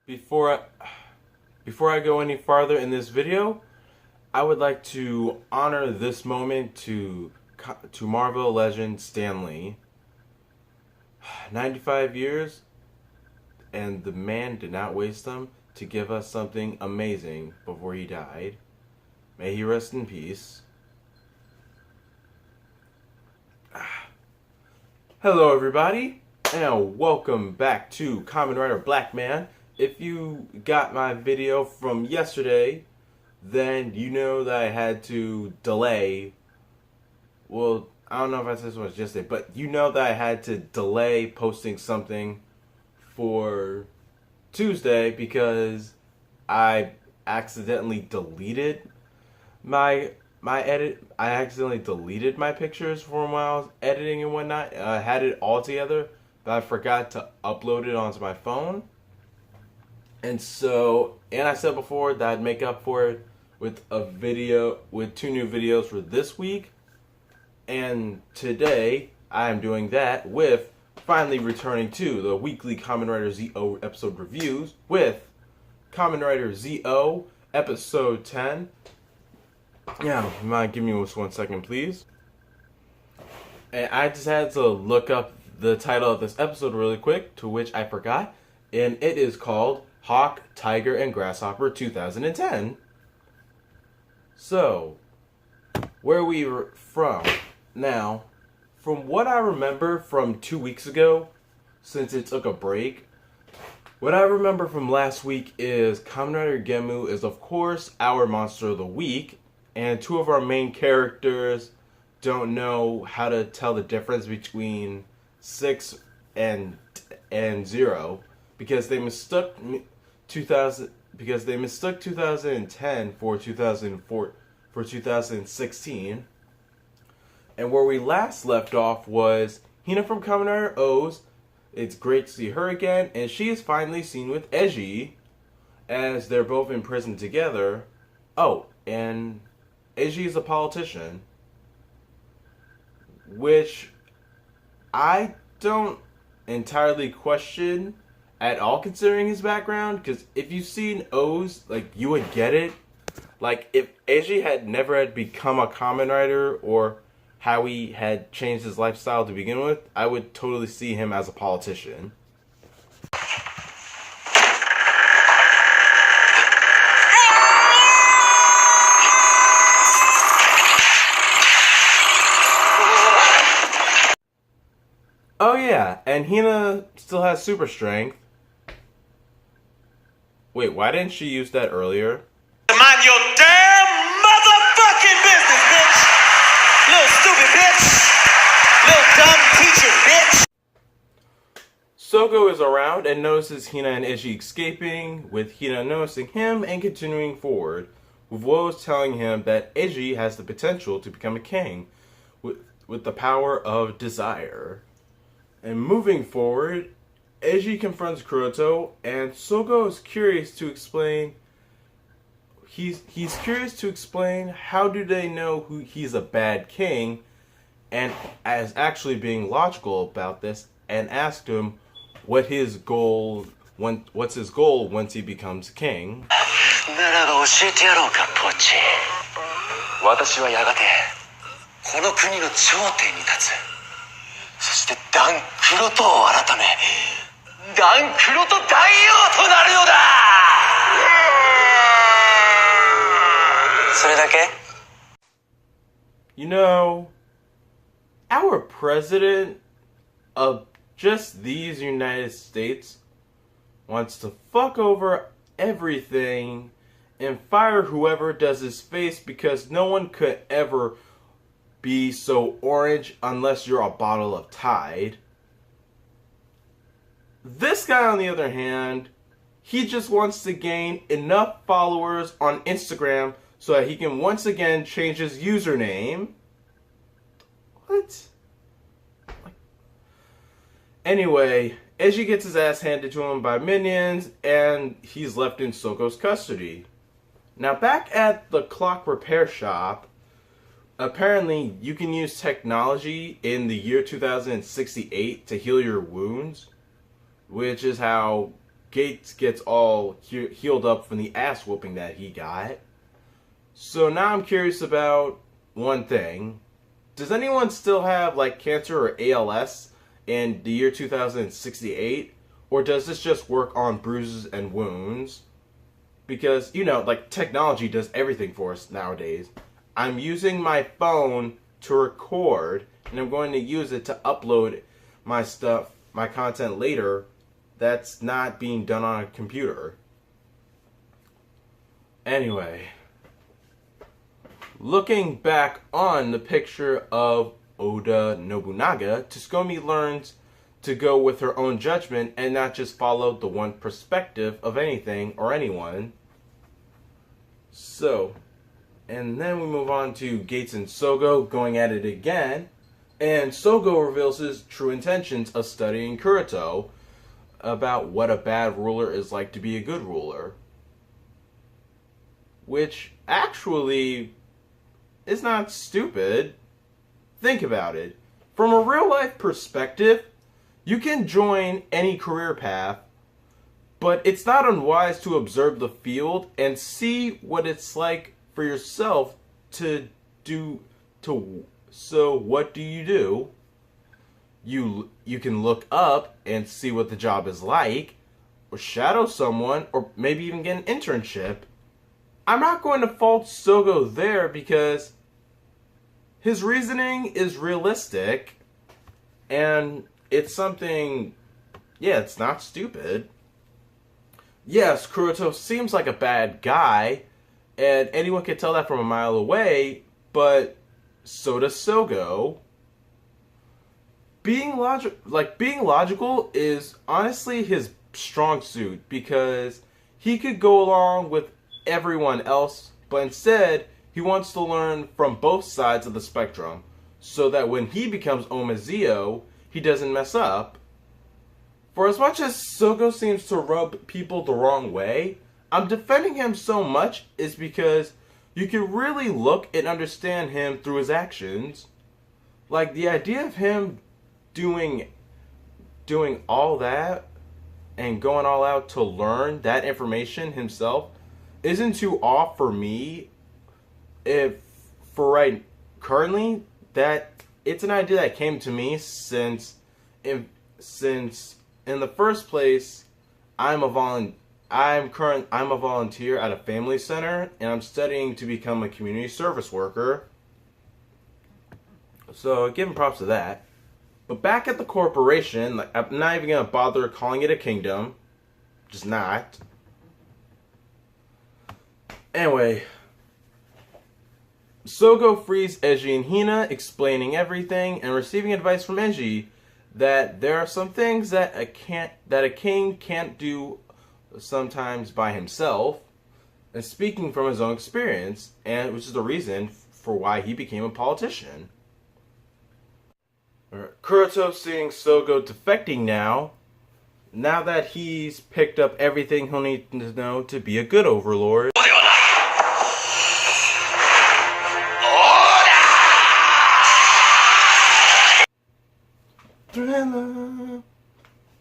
Before I go any farther in this video, I would like to honor this moment to Marvel legend Stan Lee. 95 years, and the man did not waste them to give us something amazing before he died. May he rest in peace. Hello everybody, and welcome back to KamenRider BlackMan. If you got my video from yesterday, then you know that I had to delay. Well, I don't know if I said this was yesterday, but you know that I had to delay posting something for Tuesday because I accidentally deleted my edit. I accidentally deleted my pictures from when I was editing and whatnot. I had it all together, but I forgot to upload it onto my phone. And I said before that I'd make up for it with two new videos for this week. And today I am doing that with finally returning to the weekly KamenRider ZO episode reviews with KamenRider ZO episode 10. Yeah, you mind give me just 1 second, please? And I just had to look up the title of this episode really quick, to which I forgot, and it is called Hawk, Tiger, and Grasshopper 2010. So, where we were from. Now, from what I remember from 2 weeks ago, since it took a break, what I remember from last week is KamenRider Gemu is of course our monster of the week, and two of our main characters don't know how to tell the difference between 6 and 0 because they mistook 2010 for 2016. And where we last left off was Hina from KamenRider O's. It's great to see her again, and she is finally seen with Eiji as they're both in prison together. Oh, and Eiji is a politician, which I don't entirely question at all considering his background, because if you've seen O's, like, you would get it. Like, if Eiji had never become a KamenRider, or how he had changed his lifestyle to begin with, I would totally see him as a politician. Oh yeah, and Hina still has super strength. Wait, why didn't she use that earlier? Mind your damn motherfucking business, bitch! Little stupid bitch! Little dumb teacher, bitch! Sogo is around and notices Hina and Eiji escaping, with Hina noticing him and continuing forward, with Woes telling him that Eiji has the potential to become a king with the power of desire. And moving forward, Eiji confronts Kuroto, and Sogo is curious to explain. He's curious to explain how do they know who he's a bad king, and as actually being logical about this, and asked him what's his goal once he becomes king. ならば教えてやろうか、ポッチ。私はやがてこの国の頂点に立つ。そしてダン・クロトを改め、ダン・クロト大王となるのだ。それだけ? You know, our president of just these United States wants to fuck over everything and fire whoever does his face because no one could ever be so orange unless you're a bottle of Tide. This guy, on the other hand, he just wants to gain enough followers on Instagram so that he can once again change his username. What? Anyway, Eiji gets his ass handed to him by minions, and he's left in Sogo's custody. Now, back at the clock repair shop, apparently you can use technology in the year 2068 to heal your wounds, which is how Gates gets all healed up from the ass whooping that he got. So now I'm curious about one thing. Does anyone still have like cancer or ALS in the year 2068? Or does this just work on bruises and wounds? Because, you know, like technology does everything for us nowadays. I'm using my phone to record, and I'm going to use it to upload my stuff, my content later. That's not being done on a computer. Anyway, looking back on the picture of Oda Nobunaga, Tsukuyomi learns to go with her own judgment and not just follow the one perspective of anything or anyone. So, and then we move on to Gates and Sogo going at it again, and Sogo reveals his true intentions of studying Kuroto about what a bad ruler is like to be a good ruler. Which actually is not stupid. Think about it. From a real life perspective, you can join any career path, but it's not unwise to observe the field and see what it's like for yourself to do. So what do? You can look up and see what the job is like, or shadow someone, or maybe even get an internship. I'm not going to fault Sogo there because his reasoning is realistic, and it's something, yeah, it's not stupid. Yes, Kuroto seems like a bad guy, and anyone can tell that from a mile away, but so does Sogo. Being logical is honestly his strong suit, because he could go along with everyone else, but instead he wants to learn from both sides of the spectrum, so that when he becomes Omezio, he doesn't mess up. For as much as Sogo seems to rub people the wrong way, I'm defending him so much is because you can really look and understand him through his actions. Like, the idea of him doing all that and going all out to learn that information himself isn't too off for me. Currently, that it's an idea that came to me since in the first place, I'm a volunteer at a family center, and I'm studying to become a community service worker. So give him props to that. But back at the corporation, like, I'm not even gonna bother calling it a kingdom. Just not. Anyway, Sogo frees Eiji and Hina, explaining everything and receiving advice from Eiji that there are some things that a king can't do sometimes by himself, and speaking from his own experience, and which is the reason for why he became a politician. Kuroto seeing Sogo defecting now that he's picked up everything he'll need to know to be a good overlord.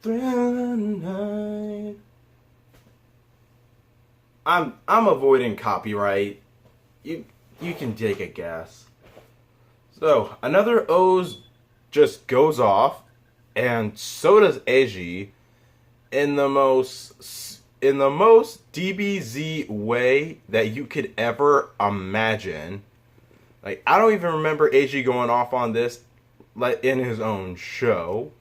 Thriller night. I'm avoiding copyright. You can take a guess. So another O's just goes off, and so does Eiji, in the most DBZ way that you could ever imagine. Like, I don't even remember Eiji going off on this, like, in his own show.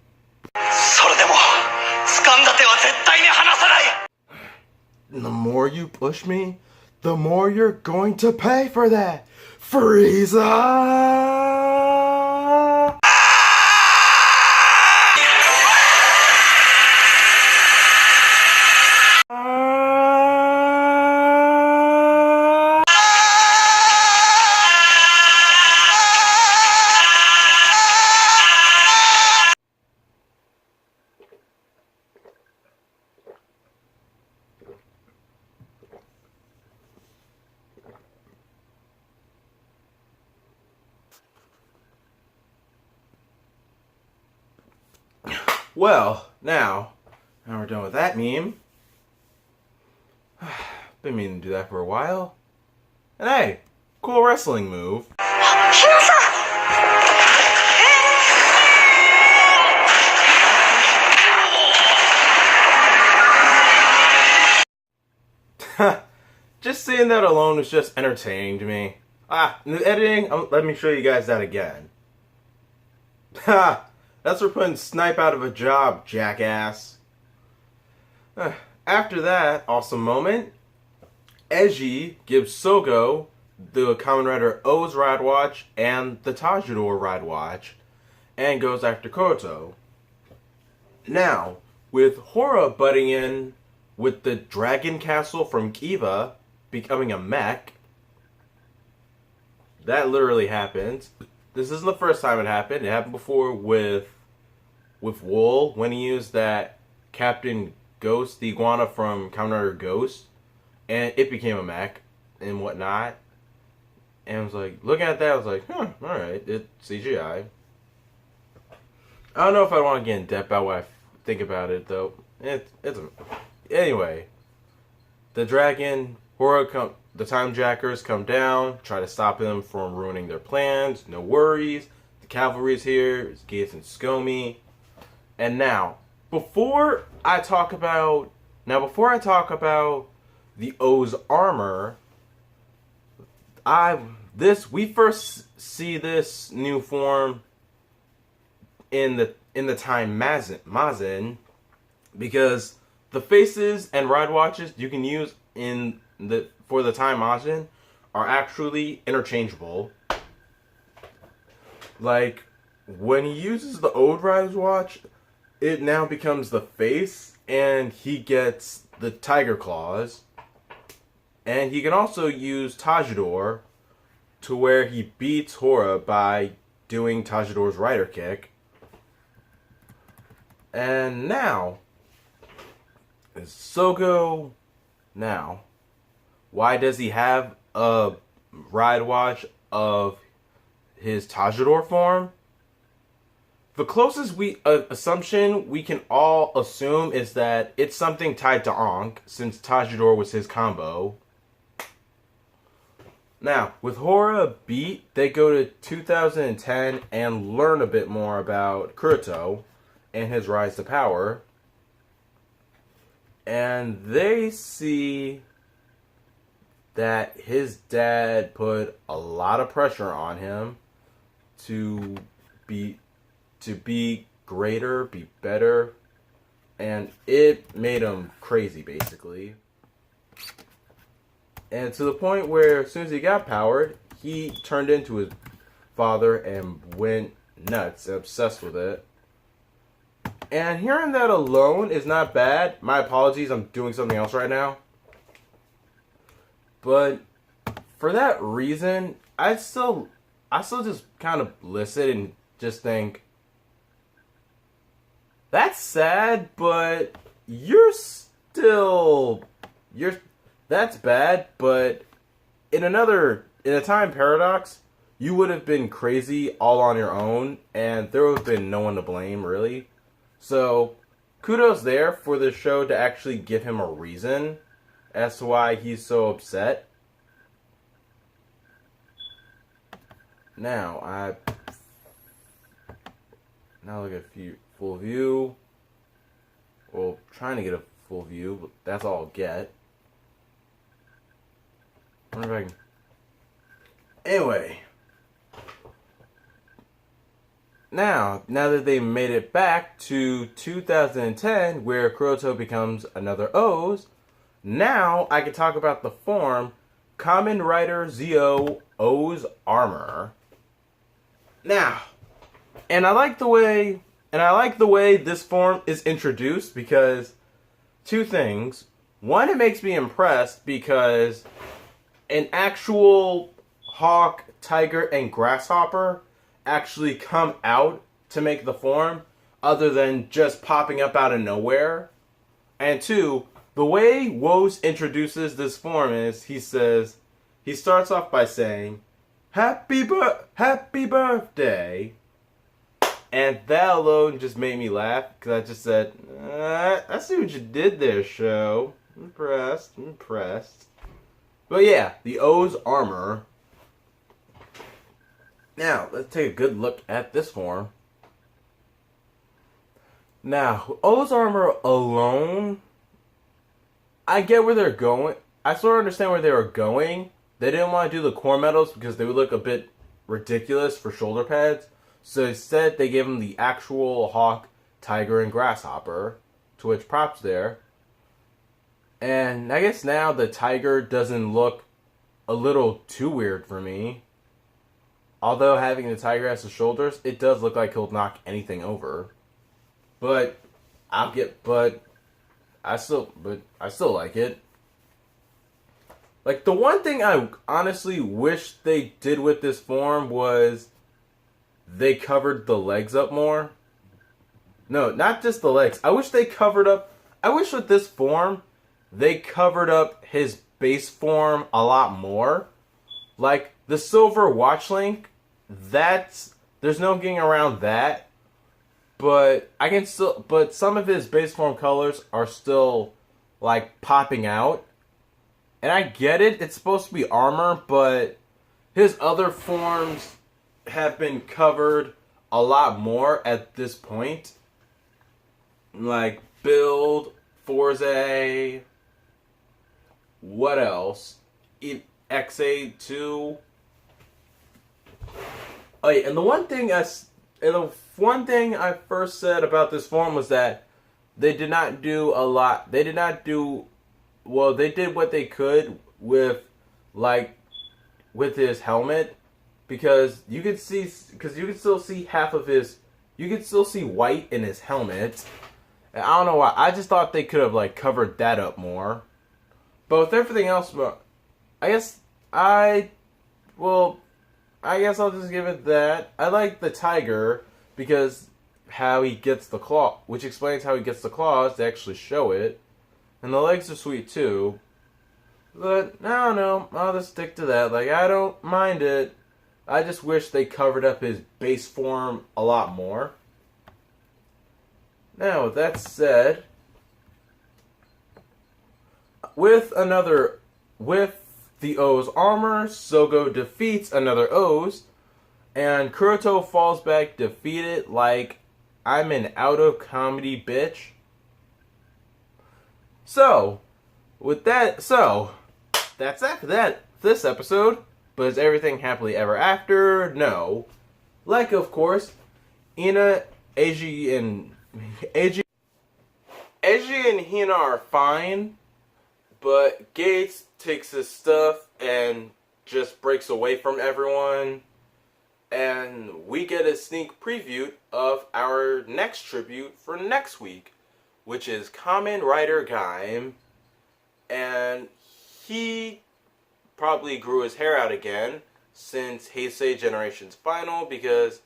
The more you push me, the more you're going to pay for that, Frieza! Well, now we're done with that meme. Been meaning to do that for a while. And hey, cool wrestling move. Just seeing that alone was just entertaining to me. In the editing, let me show you guys that again. That's for putting Snipe out of a job, jackass. After that awesome moment, Eiji gives Sogo the KamenRider O's ride watch and the Tajidor ride watch, and goes after Koto. Now, with Hora butting in with the Dragon Castle from Kiva becoming a mech, that literally happened. This isn't the first time it happened. It happened before with Wool when he used that Captain Ghost, the iguana from Kamen Rider Ghost, and it became a mech and whatnot. And I was like, looking at that, I was like, alright, it's CGI. I don't know if I want to get in depth about what I think about it, though. Anyway, the dragon, the time jackers come down, try to stop them from ruining their plans. No worries. The cavalry's here. It's Gates and Skomi. And now, before I talk about the O's armor, we first see this new form in the time Mazin, because the faces and ride watches you can use for the time Mazin are actually interchangeable. Like, when he uses the old ride watch, it now becomes the face, and he gets the tiger claws. And he can also use Tajidor to where he beats Hora by doing Tajidor's rider kick. And now, is Sogo now? Why does he have a ride watch of his Tajidor form? The closest assumption we can all assume is that it's something tied to Ankh, since Tajidor was his combo. Now, with Hora beat, they go to 2010 and learn a bit more about Kuroto and his rise to power. And they see that his dad put a lot of pressure on him to be greater, be better, and it made him crazy, basically. And to the point where as soon as he got powered, he turned into his father and went nuts, obsessed with it. And hearing that alone is not bad. My apologies, I'm doing something else right now. But for that reason, I still just kind of listen and just think, that's sad, but that's bad, but in a time paradox, you would have been crazy all on your own, and there would have been no one to blame, really. So, kudos there for the show to actually give him a reason as to why he's so upset. Now look at full view. Well, trying to get a full view, but that's all I'll get. I wonder if I can... Anyway. Now that they made it back to 2010, where Kuroto becomes another O's, now I can talk about the form KamenRider ZO O's armor. Now, and I like the way this form is introduced, because two things. One, it makes me impressed because an actual hawk, tiger, and grasshopper actually come out to make the form, other than just popping up out of nowhere. And two, the way Woz introduces this form is, he starts off by saying, Happy birthday. And that alone just made me laugh, because I just said, I see what you did there, show. Impressed. But yeah, the O's armor. Now, let's take a good look at this form. Now, O's armor alone, I get where they're going. I sort of understand where they were going. They didn't want to do the core medals because they would look a bit ridiculous for shoulder pads. So instead, they gave him the actual hawk, tiger, and grasshopper. To which props there. And I guess now the tiger doesn't look a little too weird for me. Although having the tiger as the shoulders, it does look like he'll knock anything over. But I still like it. Like, the one thing I honestly wish they did with this form was they covered the legs up more. No, not just the legs. I wish with this form, they covered up his base form a lot more. Like, the silver watch link, there's no getting around that. But some of his base form colors are still, like, popping out. And I get it, it's supposed to be armor, but his other forms have been covered a lot more at this point. Like, Build, Forza, what else? XA2. Oh yeah, and the one thing I first said about this form was that they did not do a lot. They did what they could with his helmet, because you could still see half of his, you could still see white in his helmet. And I don't know why. I just thought they could have covered that up more. But with everything else, I guess I'll just give it that. I like the tiger because how he gets the claw, which explains how he gets the claws to actually show it. And the legs are sweet too. But I don't know. I'll just stick to that. I don't mind it. I just wish they covered up his base form a lot more. Now, with that said, with the O's armor, Sogo defeats another O's, and Kuroto falls back defeated like I'm an out-of-comedy bitch. So, that's after this episode. But is everything happily ever after? No. Of course, Ina, Eiji, and Hina are fine, but Gates takes his stuff and just breaks away from everyone. And we get a sneak preview of our next tribute for next week, which is KamenRider Gaim. And he probably grew his hair out again since Heisei Generation's final, because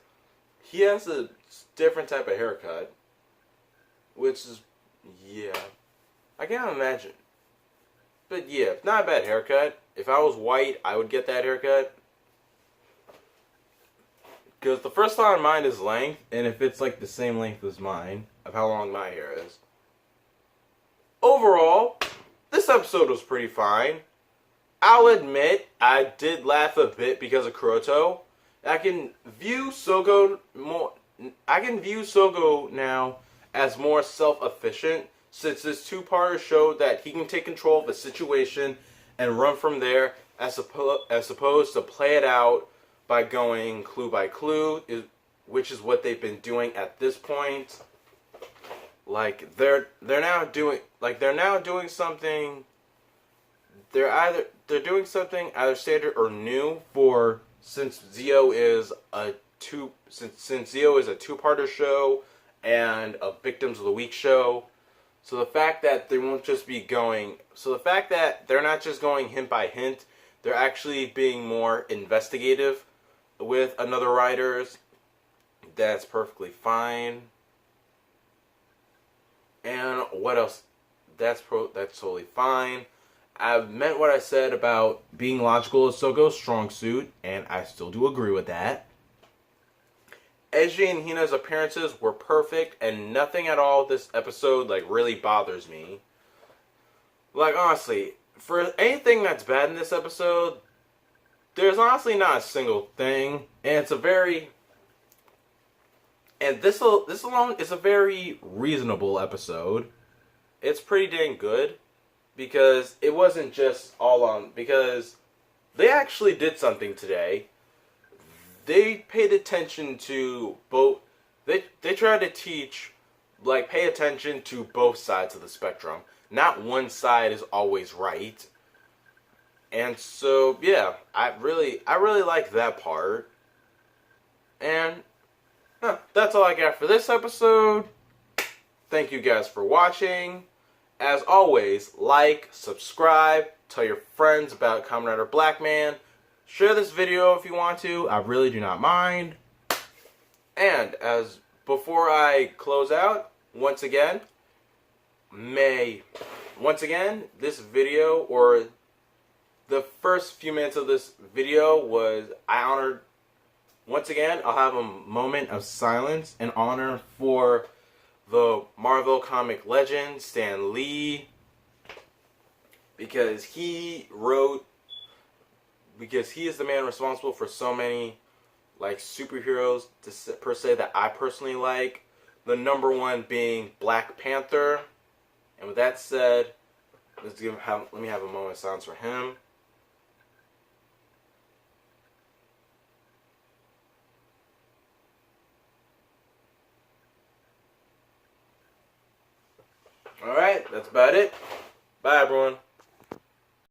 he has a different type of haircut. Which is, yeah, I can't imagine. But yeah, not a bad haircut. If I was white, I would get that haircut. Because the first thought in mind is length, and if it's the same length as mine, of how long my hair is. Overall, this episode was pretty fine. I'll admit, I did laugh a bit because of Kuroto. I can view Sogo now as more self-efficient, since this two-parter showed that he can take control of a situation and run from there, as opposed to play it out by going clue by clue, which is what they've been doing at this point. They're now doing something. They're doing something either standard or new since Zio is a two-parter show and a Victims of the Week show. So the fact that they're not just going hint by hint, they're actually being more investigative with another writers. That's perfectly fine. And what else? That's totally fine. I've meant what I said about being logical is Sogo's strong suit, and I still do agree with that. Eiji and Hina's appearances were perfect, and nothing at all this episode really bothers me. Like, honestly, for anything that's bad in this episode, there's honestly not a single thing. And it's a very... And this alone is a very reasonable episode. It's pretty dang good. Because it wasn't just all on... Because they actually did something today. They paid attention to both... They tried to teach... Like, pay attention to both sides of the spectrum. Not one side is always right. And so, yeah, I really like that part. And that's all I got for this episode. Thank you guys for watching. As always, like, subscribe, tell your friends about KamenRider BlackMan. Share this video if you want to. I really do not mind. And as before I close out, once again, this video, or the first few minutes of this video was, I honored, once again, I'll have a moment of silence and honor for the Marvel comic legend, Stan Lee, because he is the man responsible for so many, like, superheroes, per se, that I personally like. The number one being Black Panther. And with that said, let me have a moment of silence for him. Alright, that's about it. Bye, everyone.